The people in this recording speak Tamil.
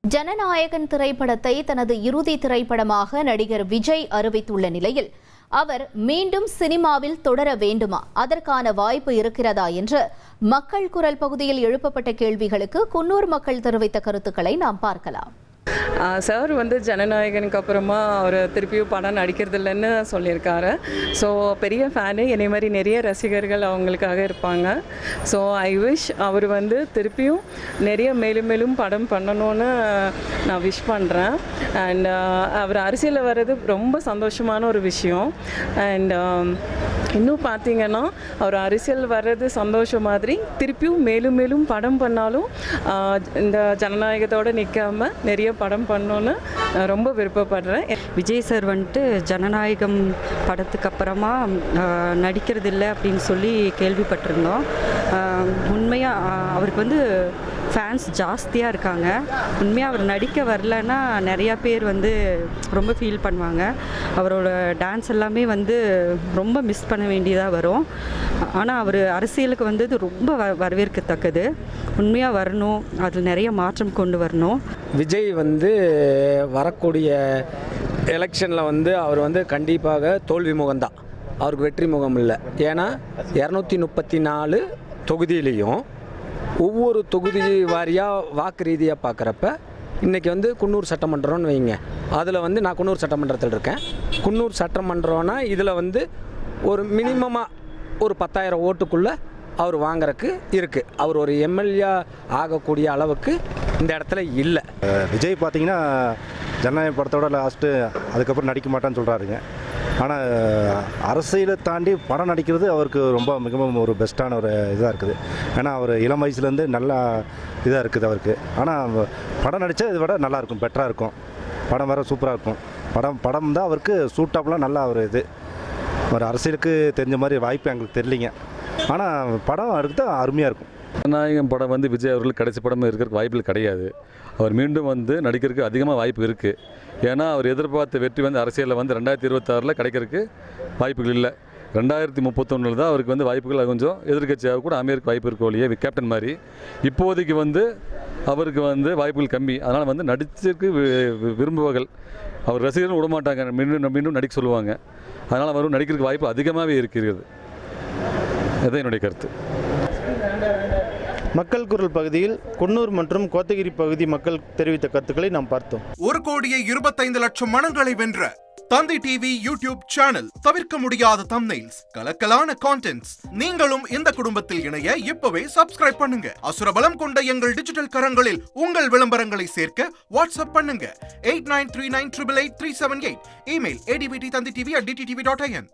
ஜனநாயகன் திரைப்படத்தை தனது இறுதி திரைப்படமாக நடிகர் விஜய் அறிவித்துள்ள நிலையில் அவர் மீண்டும் சினிமாவில் தொடர வேண்டுமா, அதற்கான வாய்ப்பு இருக்கிறதா என்று மக்கள் குரல் பகுதியில் எழுப்பப்பட்ட கேள்விகளுக்கு குன்னூர் மக்கள் தெரிவித்த கருத்துக்களை நாம் பார்க்கலாம். சார் ஜனநாயகனுக்கு அப்புறமா அவர் திருப்பியும் படம் நடிக்கிறது இல்லைன்னு சொல்லியிருக்காரு. ஸோ பெரிய ஃபேனு, என்னை மாதிரி நிறைய ரசிகர்கள் அவங்களுக்காக இருப்பாங்க. ஸோ ஐ விஷ் அவர் திருப்பியும் நிறைய மேலும் மேலும் படம் பண்ணணும்னு நான் விஷ் பண்ணுறேன். அண்ட் அவர் அரசியலில் வர்றது ரொம்ப சந்தோஷமான ஒரு விஷயம். அண்ட் இன்னும் பார்த்தீங்கன்னா அவர் அரசியல் வர்றது சந்தோஷம் மாதிரி திருப்பியும் மேலும் மேலும் படம் பண்ணாலும் இந்த ஜனநாயகத்தோடு நிற்காம நிறைய படம் பண்ணோன்னு ரொம்ப விருப்பப்படுறேன். விஜய் சார் ஜனநாயகம் படத்துக்கு அப்புறமா நடிக்கிறது இல்லை அப்படின்னு சொல்லி கேள்விப்பட்டிருந்தோம். உண்மையாக அவருக்கு ஃபேன்ஸ் ஜாஸ்தியாக இருக்காங்க. உண்மையாக அவர் நடிக்க வரலன்னா நிறையா பேர் ரொம்ப ஃபீல் பண்ணுவாங்க. அவரோட டான்ஸ் எல்லாமே ரொம்ப மிஸ் பண்ண வேண்டியதாக வரும். ஆனால் அவர் அரசியலுக்கு வந்தது ரொம்ப வரவேற்கத்தக்கது. உண்மையாக வரணும், அதில் நிறைய மாற்றம் கொண்டு வரணும். விஜய் வரக்கூடிய எலெக்ஷனில் அவர் கண்டிப்பாக தோல்வி முகம்தான், அவருக்கு வெற்றி முகம் இல்லை. ஏன்னா 234 தொகுதியிலையும் ஒவ்வொரு தொகுதி வாரியாக வாக்கு ரீதியாக பார்க்குறப்ப இன்றைக்கி குன்னூர் சட்டமன்றம்னு வைங்க, அதில் நான் குன்னூர் சட்டமன்றத்தில் இருக்கேன். குன்னூர் சட்டமன்றம்னா இதில் ஒரு மினிமமாக ஒரு 10,000 ஓட்டுக்குள்ளே அவர் வாங்குறதுக்கு இருக்குது. அவர் ஒரு எம்எல்ஏ ஆகக்கூடிய அளவுக்கு இந்த இடத்துல இல்லை. விஜய் பார்த்திங்கன்னா ஜனநாயக படத்தோட லாஸ்ட்டு அதுக்கப்புறம் நடிக்க மாட்டான்னு சொல்கிறாருங்க. ஆனால் அரசியலை தாண்டி படம் நடிக்கிறது அவருக்கு ரொம்ப மிகவும் ஒரு பெஸ்ட்டான ஒரு இதாக இருக்குது. ஏன்னா அவர் இளம் வயசுலேருந்து நல்லா இதாக இருக்குது அவருக்கு. ஆனால் படம் நடித்தா இதை விட நல்லாயிருக்கும், பெட்டராக இருக்கும். படம் வேறு சூப்பராக இருக்கும். படம் தான் அவருக்கு சூட்டாப்லாம் நல்லா ஒரு இது. ஒரு அரசியலுக்கு தெரிஞ்ச மாதிரி வாய்ப்பு எங்களுக்கு தெரியலிங்க. ஆனால் படம் அவருக்கு தான் அருமையாக இருக்கும். ஜனநாயகம் படம் விஜய் அவர்களுக்கு கடைசி படமாக இருக்கிறதுக்கு வாய்ப்புகள் கிடையாது. அவர் மீண்டும் நடிக்கிறதுக்கு அதிகமாக வாய்ப்பு இருக்குது. ஏன்னா அவர் எதிர்பார்த்த வெற்றி அரசியலில் 2026 கிடைக்கிறதுக்கு வாய்ப்புகள் இல்லை. 2031 தான் அவருக்கு வாய்ப்புகள் கொஞ்சம் எதிர்கட்சியாக கூட அமையறதுக்கு வாய்ப்பு இருக்கும் ஒழிய கேப்டன் மாதிரி. இப்போதைக்கு அவருக்கு வாய்ப்புகள் கம்மி. அதனால் நடிச்சிருக்கு விரும்புவர்கள் அவர் ரசிகர்கள் விடமாட்டாங்க, மீண்டும் மீண்டும் நடிக்க சொல்லுவாங்க. அதனால் அவர் நடிக்கிறதுக்கு வாய்ப்பு அதிகமாகவே இருக்கிறது. அதுதான் என்னுடைய கருத்து. மக்கள் குரல் பகுதியில் குன்னூர் மற்றும் கோத்தகிரி பகுதி மக்கள் தெரிவித்த கருத்துக்களை நாம் பார்த்தோம். 1,25,00,000 மனங்களை வென்ற தந்தி டிவி யூடியூப் சேனல். தவிர்க்க முடியாத தம்ப்நெயில்ஸ், கலக்கலான கான்டென்ட்ஸ். நீங்களும் இந்த குடும்பத்தில் இணைய இப்பவே சப்ஸ்கிரைப் பண்ணுங்க. அசுரபலம் கொண்ட எங்கள் டிஜிட்டல் கரங்களில் உங்கள் விளம்பரங்களை சேர்க்க வாட்ஸ்அப் பண்ணுங்க. 8939888378. Email advtthanditv@dttv.in.